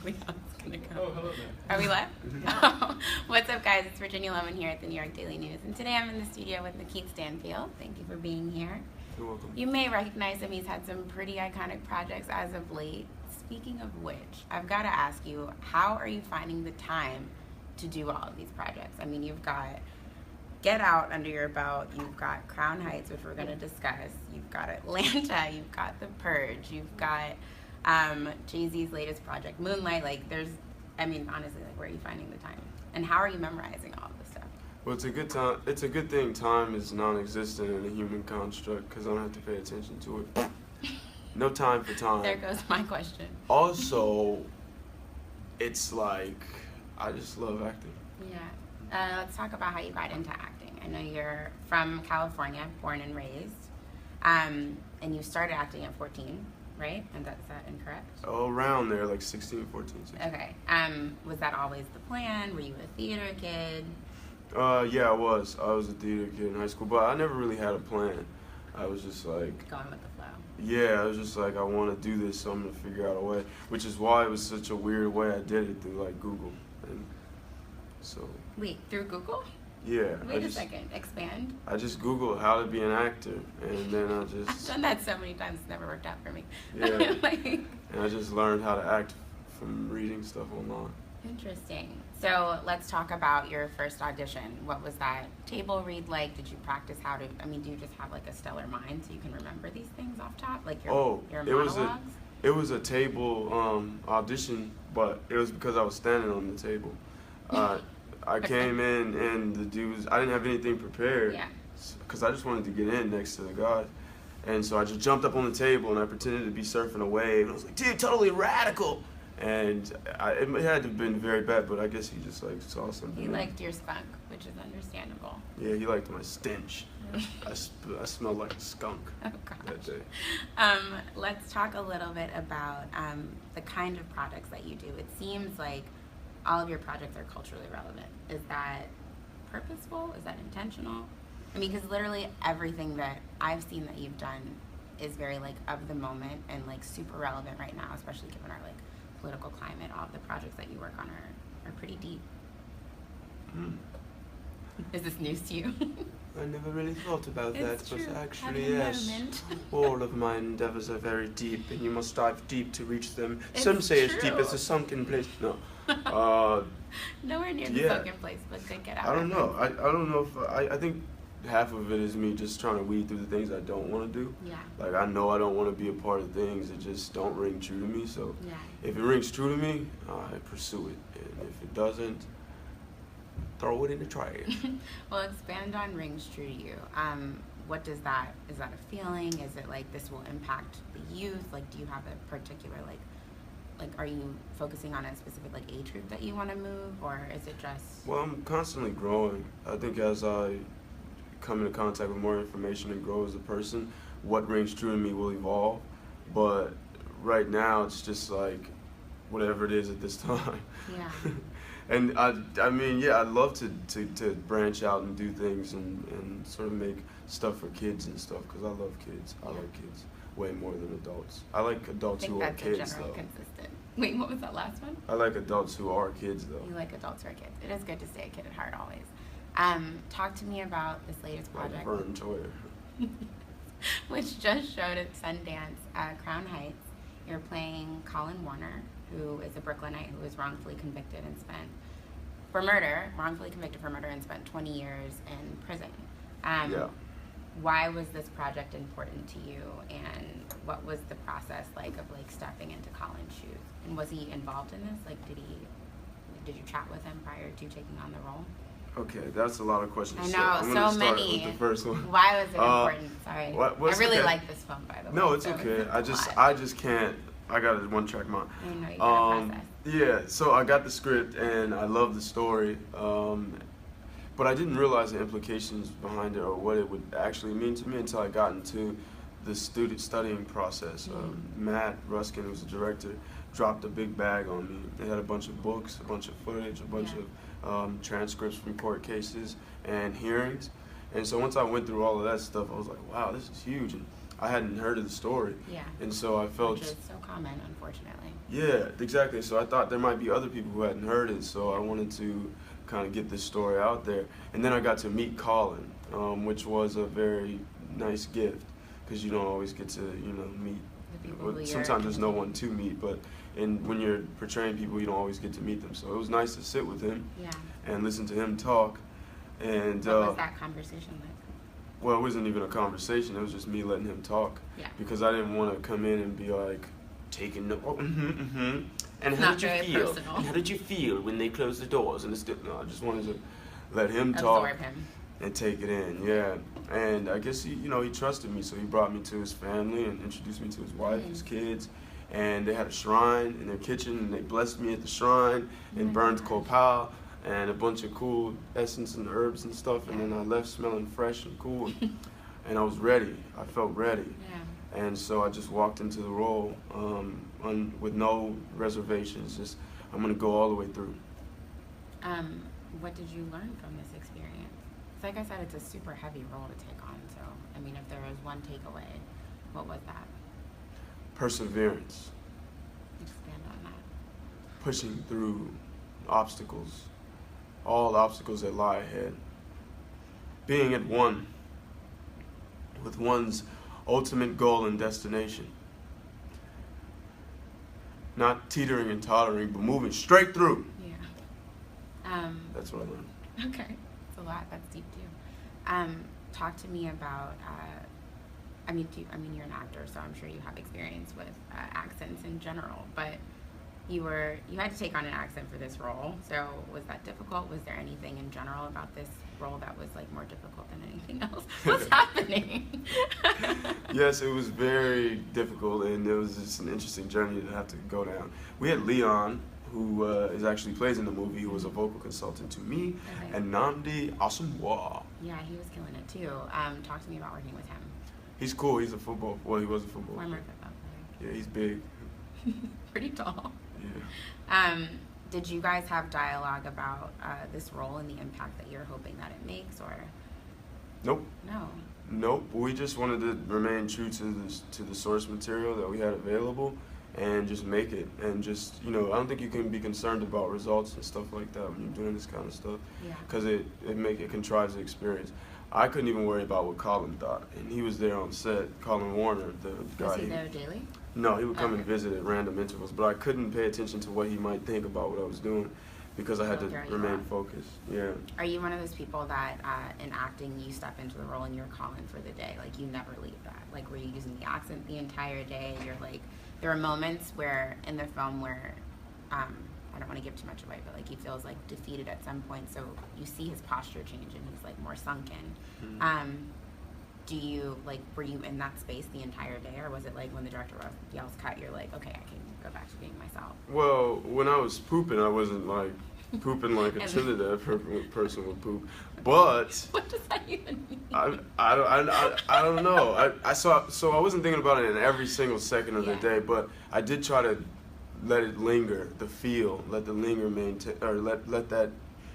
exactly how it's going to go. Oh, hello there. Are we live? Yeah. What's up, guys? It's Virginia Lowman here at the New York Daily News. And today I'm in the studio with LaKeith Stanfield. Thank you for being here. You're welcome. You may recognize him. He's had some pretty iconic projects as of late. Speaking of which, I've got to ask you, how are you finding the time to do all of these projects? I mean, you've got Get Out under your belt, you've got Crown Heights, which we're going to discuss, you've got Atlanta, you've got The Purge, you've got Jay-Z's latest project, Moonlight. Like, honestly, like, where are you finding the time? And how are you memorizing all of this stuff? Well, it's a good time. It's a good thing time is non-existent in a human construct because I don't have to pay attention to it. No time for time. There goes my question. Also, it's like I just love acting. Yeah. Let's talk about how you got into acting. I know you're from California, born and raised, and you started acting at 14, right? And is that incorrect? Oh, around there, like 16, 14, 16. Okay. Was that always the plan? Were you a theater kid? Yeah, I was. I was a theater kid in high school, but I never really had a plan. I was just like... Going with the flow. Yeah, I was just like, I want to do this, so I'm going to figure out a way. Which is why it was such a weird way I did it through, like, Google. And so... Wait, through Google? Yeah. Wait a second. Expand. I just Googled how to be an actor, and then I I've just... done that so many times, it's never worked out for me. Yeah. Like, and I just learned how to act from reading stuff online. interesting. So let's talk about your first audition. What was that table read like? Did you practice how to, do you just have like a stellar mind so you can remember these things off top? Like your monologues? It was a table audition, but it was because I was standing on the table. I came in and the dudes, I didn't have anything prepared. Yeah. Because I just wanted to get in next to the guys. And so I just jumped up on the table and I pretended to be surfing a wave. And I was like, dude, totally radical. And it had to have been very bad, but I guess he just like saw something. He liked your spunk, which is understandable. Yeah, he liked my stench. I smelled like a skunk that day. Let's talk a little bit about the kind of projects that you do. It seems like all of your projects are culturally relevant. Is that purposeful? Is that intentional? I mean, because literally everything that I've seen that you've done is very like of the moment and like super relevant right now, especially given our like political climate. All of the projects that you work on are pretty deep. Is this news to you? I never really thought about It's that, true. but actually, Having a yes. moment. All of my endeavors are very deep, and you must dive deep to reach them. It's Some say as true. deep as a sunken place. No. Nowhere near the Yeah. sunken place, but good Get Out. I don't know. I don't know if... I think half of it is me just trying to weed through the things I don't want to do. Yeah. Like, I know I don't want to be a part of things that just don't ring true to me, so Yeah. if it rings true to me, I pursue it. And if it doesn't, throw it in the trash. Well, expand on rings true to you. What does that, is that a feeling? Is it like this will impact the youth? Like, do you have a particular, like are you focusing on a specific, like, age group that you want to move? Or is it just... Well, I'm constantly growing. I think as I come into contact with more information and grow as a person, what rings true to me will evolve. But right now, it's just like whatever it is at this time. Yeah. And I mean, yeah, I'd love to branch out and do things and sort of make stuff for kids and stuff because I love kids. I like kids way more than adults. I like adults who are kids, that's generally though. consistent. Wait, what was that last one? I like adults who are kids, though. You like adults who are kids. It is good to stay a kid at heart always. Talk to me about this latest project. Like Vern Troyer. Which just showed at Sundance, Crown Heights. You're playing Colin Warner, who is a Brooklynite who was wrongfully convicted and wrongfully convicted for murder and spent 20 years in prison. Yeah. Why was this project important to you, and what was the process like of like stepping into Colin's shoes? And was he involved in this? Like, did you chat with him prior to taking on the role? Okay, that's a lot of questions. I know, I'm gonna so start many. with the first one. Why was it important? Sorry. What's I really okay. like this film, by the way. No, it's so okay. it's I just can't. I got a one-track mind. I know, you gotta process. Yeah, so I got the script and I love the story, but I didn't realize the implications behind it or what it would actually mean to me until I got into the studying process. Matt Ruskin, who's the director, dropped a big bag on me. It had a bunch of books, a bunch of footage, a bunch of transcripts from court cases and hearings. And so once I went through all of that stuff, I was like, wow, this is huge. And I hadn't heard of the story. Yeah. And so I felt... Which is so common, unfortunately. Yeah, exactly. So I thought there might be other people who hadn't heard it, so I wanted to kind of get this story out there. And then I got to meet Colin, which was a very nice gift, because you don't always get to, meet. The people who Sometimes there's no one to meet, but when you're portraying people, you don't always get to meet them. So it was nice to sit with him and listen to him talk. And what was that conversation like? Well, it wasn't even a conversation. It was just me letting him talk. Yeah. Because I didn't want to come in and be like, taking no. Oh, And how did you feel? Personal. And how did you feel when they closed the doors? And no, I just wanted to let him Absorb talk him. and take it in. Yeah. And I guess he trusted me, so he brought me to his family and introduced me to his wife, his kids, and they had a shrine in their kitchen, and they blessed me at the shrine and burned copal and a bunch of cool essence and herbs and stuff, and then I left smelling fresh and cool, and I was ready. I felt ready. Yeah. And so I just walked into the role with no reservations. Just, I'm going to go all the way through. What did you learn from this experience? Like I said, it's a super heavy role to take on. So, I mean, if there was one takeaway, what was that? Perseverance. Expand on that. Pushing through obstacles, all obstacles that lie ahead. Being at one with one's ultimate goal and destination. Not teetering and tottering, but moving straight through. Yeah. That's what I learned. Okay. It's a lot. That's deep too. Talk to me about, you're an actor, so I'm sure you have experience with accents in general, but you had to take on an accent for this role. So was that difficult? Was there anything in general about this role that was like more difficult than anything else? What's happening? Yes, it was very difficult, and it was just an interesting journey to have to go down. We had Leon, who is actually plays in the movie, who was a vocal consultant to me, and Namdi Asamoah. Yeah, he was killing it too. Talk to me about working with him. He's cool. He's he was a football Former player. football player. Yeah, he's big. Pretty tall. Yeah. Did you guys have dialogue about this role and the impact that you're hoping that it makes, or? Nope. No. Nope. We just wanted to remain true to the source material that we had available, and just make it. And just, I don't think you can be concerned about results and stuff like that when you're doing this kind of stuff, because it contrives the experience. I couldn't even worry about what Colin thought, and he was there on set. Colin Warner, the guy. Was he there daily? No, he would come and visit at random intervals, but I couldn't pay attention to what he might think about what I was doing, because I had to remain focused. Yeah. Are you one of those people that in acting you step into the role and you're Colin for the day? Like you never leave that? Like were you using the accent the entire day? You're like, there are moments where in the film where I don't want to give too much away, but like he feels like defeated at some point, so you see his posture change and he's like more sunken. Were you in that space the entire day, or was it like when the director yells cut, you're like, okay, I can go back to being myself? Well, when I was pooping, I wasn't like pooping like a Trinidad person would poop, but what does that even mean? I don't know. So I wasn't thinking about it in every single second of the day, but I did try to let it linger, let that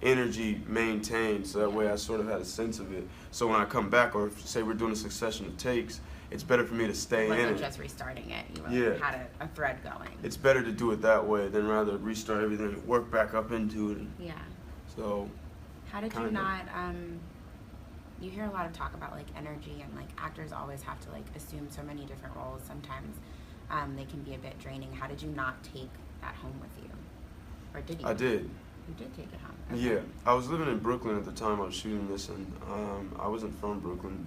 energy maintain, so that way I sort of had a sense of it. So when I come back, or say we're doing a succession of takes, it's better for me to stay in it. It wasn't just restarting it. You had a thread going. It's better to do it that way than rather restart everything and work back up into it. Yeah. So. How did you not? You hear a lot of talk about like energy, and like actors always have to like assume so many different roles. Sometimes they can be a bit draining. How did you not take that home with you, or did you? I did. You did take it home. Okay. Yeah, I was living in Brooklyn at the time I was shooting this, and I wasn't from Brooklyn,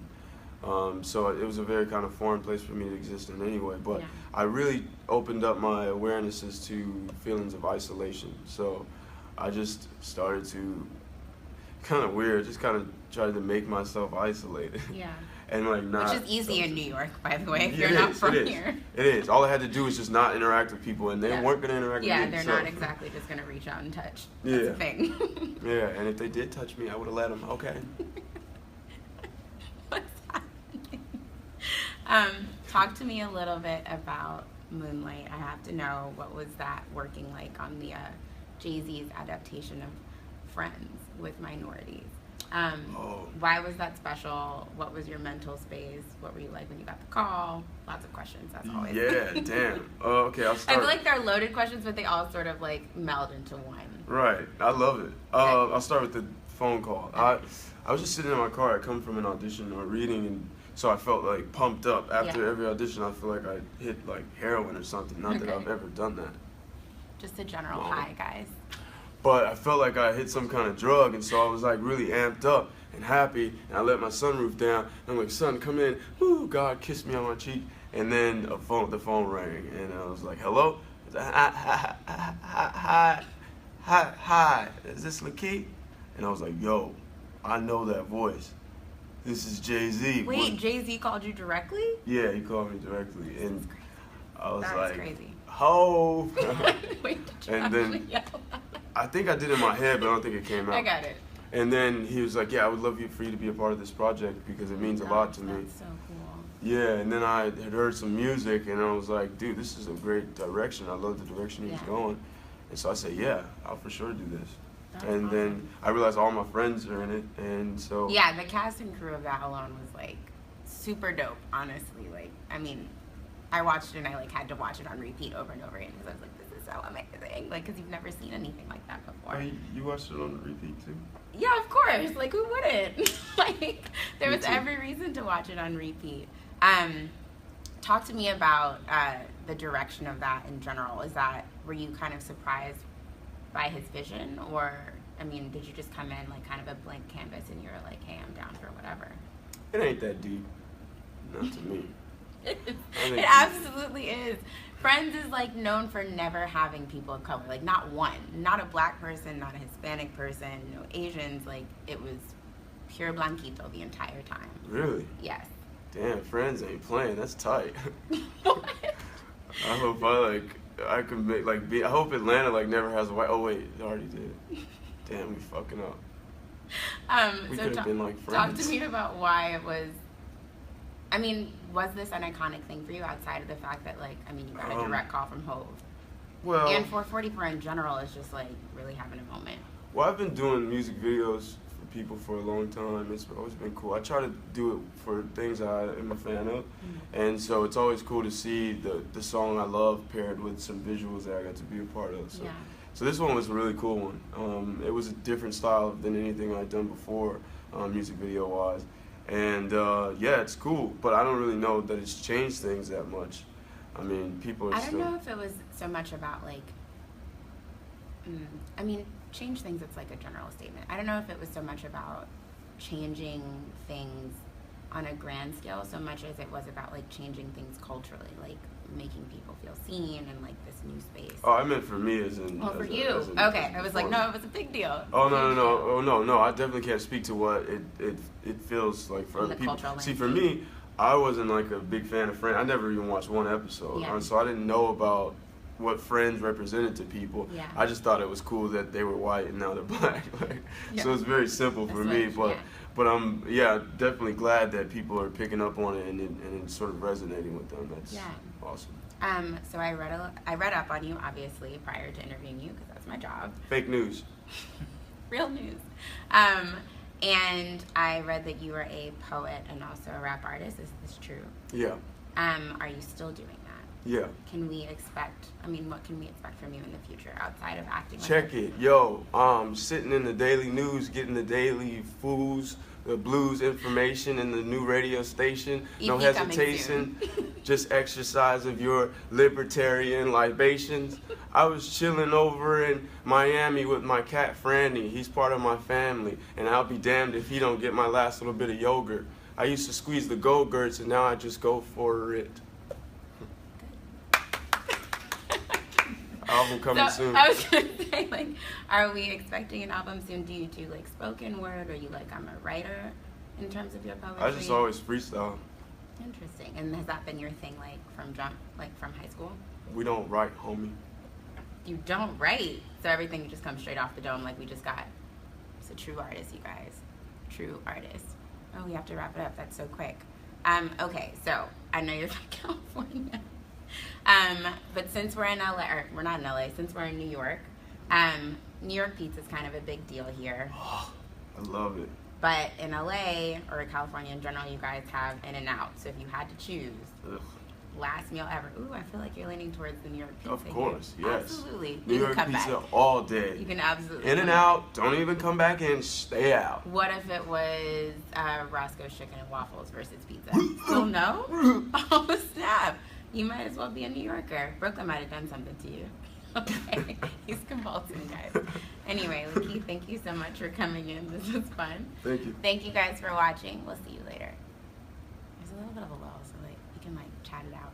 so it was a very kind of foreign place for me to exist in anyway. But I really opened up my awarenesses to feelings of isolation. So I just started to, kind of weird, just kind of tried to make myself isolated. Yeah. And like not. Which is easy in New York, by the way, if you're not from here. It is. All I had to do was just not interact with people, and they weren't going to interact with me. Yeah, they're not exactly just going to reach out and touch. That's the thing. Yeah, and if they did touch me, I would have let them. Okay. What's happening? Talk to me a little bit about Moonlight. I have to know, what was that working like on the Jay-Z's adaptation of Friends with minorities? Why was that special? What was your mental space? What were you like when you got the call? Lots of questions, as always. Yeah, damn. Okay, I'll start. I feel like they're loaded questions, but they all sort of like meld into one. Right, I love it. I'll start with the phone call. I was just sitting in my car. I come from an audition or reading, and so I felt like pumped up. After every audition, I feel like I hit like heroin or something. Not that I've ever done that. Just a general high, guys. But I felt like I hit some kind of drug, and so I was like really amped up and happy, and I let my sunroof down. And I'm like, son, come in. Woo, God kissed me on my cheek. And then the phone rang, and I was like, hello? I was like, hi, is this LaKeith? And I was like, yo, I know that voice. This is Jay-Z. Wait, Jay-Z called you directly? Yeah, he called me directly. And I was like, crazy. Ho! Wait, and then I think I did it in my head, but I don't think it came out. I got it. And then he was like, yeah, I would love for you to be a part of this project because it means a lot to me. That's so cool. Yeah, and then I had heard some music, and I was like, dude, this is a great direction. I love the direction he's going. And so I said, yeah, I'll for sure do this. That's and awesome. Then I realized all my friends are in it, and so... Yeah, the cast and crew of that alone was, like, super dope, honestly. Like, I mean, I watched it, and I, like, had to watch it on repeat over and over again, because I was like, this is so amazing. Like, because you've never seen anything like that before. Oh, you watched it on repeat, too? Yeah, of course. Like, who wouldn't? Like, there was every reason to watch it on repeat. Talk to me about the direction of that in general. Were you kind of surprised by his vision, or, I mean, did you just come in like kind of a blank canvas and you were like, hey, I'm down for whatever? It ain't that deep. Not to me. It absolutely is. Friends is like known for never having people of color, like not one, not a black person, not a Hispanic person, no Asians. Like it was pure blanquito the entire time. Really? Yes. Damn, Friends ain't playing. That's tight. What? I hope I could make I hope Atlanta like never has a white. Oh wait, it already did. Damn, we fucking up. We So could have been like talk Friends. to me about why it was. I mean, was this an iconic thing for you outside of the fact that, like, I mean, you got a direct call from Hove? Well, and 444 in general is just, like, really having a moment. Well, I've been doing music videos for people for a long time. It's always been cool. I try to do it for things I am a fan of. And so it's always cool to see the song I love paired with some visuals that I got to be a part of. So, so this one was a really cool one. It was a different style than anything I'd done before, music video-wise. And yeah, it's cool, but I don't really know that it's changed things that much. I mean, people are still... I don't know if it was so much about, like, I mean, change things, it's like a general statement. I don't know if it was so much about changing things on a grand scale so much as it was about, like, changing things culturally, like making people feel seen and, like, this new space. Oh, I meant for me as in... Well, for you. Okay, I was like, no, it was a big deal. Oh, no, I definitely can't speak to what it feels like for other people. See, for me, I wasn't, like, a big fan of Friends. I never even watched one episode, so I didn't know about what Friends represented to people. I just thought it was cool that they were white and now they're black. So it's very simple for me, but I'm definitely glad that people are picking up on it and sort of resonating with them. That's awesome. So I read up on you, obviously, prior to interviewing you, because that's my job. Fake news. Real news. And I read that you were a poet and also a rap artist. Is this true? Yeah. Are you still doing that? Yeah. Can we expect, what can we expect from you in the future outside of acting? Check it. Yo, sitting in the daily news, getting the daily fools, the blues information in the new radio station. No hesitation. Just exercise of your libertarian libations. I was chilling over in Miami with my cat Franny. He's part of my family, and I'll be damned if he don't get my last little bit of yogurt. I used to squeeze the Go-Gurts, and now I just go for it. Album coming soon. I was going to say, like, are we expecting an album soon? Do you do, like, spoken word? Or you, like, I'm a writer in terms of your poetry? I just always freestyle. Interesting. And has that been your thing, like, from high school? We don't write, homie. You don't write? So everything just comes straight off the dome like we just got. It's a true artist, you guys. True artist. Oh, we have to wrap it up. That's so quick. Okay, so I know you're from California. But since we're in LA, or we're not in LA, since we're in New York pizza is kind of a big deal here. Oh, I love it. But in LA or California in general, you guys have In-N-Out. So if you had to choose, Ugh. last meal ever. Ooh, I feel like you're leaning towards the New York pizza. Of course, here. yes. Absolutely. New You York can come pizza back. all day. You can absolutely. In and out. Don't even come back in. Stay out. What if it was Roscoe's Chicken and Waffles versus pizza? Still no? Oh, snap. You might as well be a New Yorker. Brooklyn might have done something to you. Okay. He's convulsing, guys. Anyway, LaKeith, thank you so much for coming in. This was fun. Thank you. Thank you guys for watching. We'll see you later. There's a little bit of a lull, so like you can like chat it out.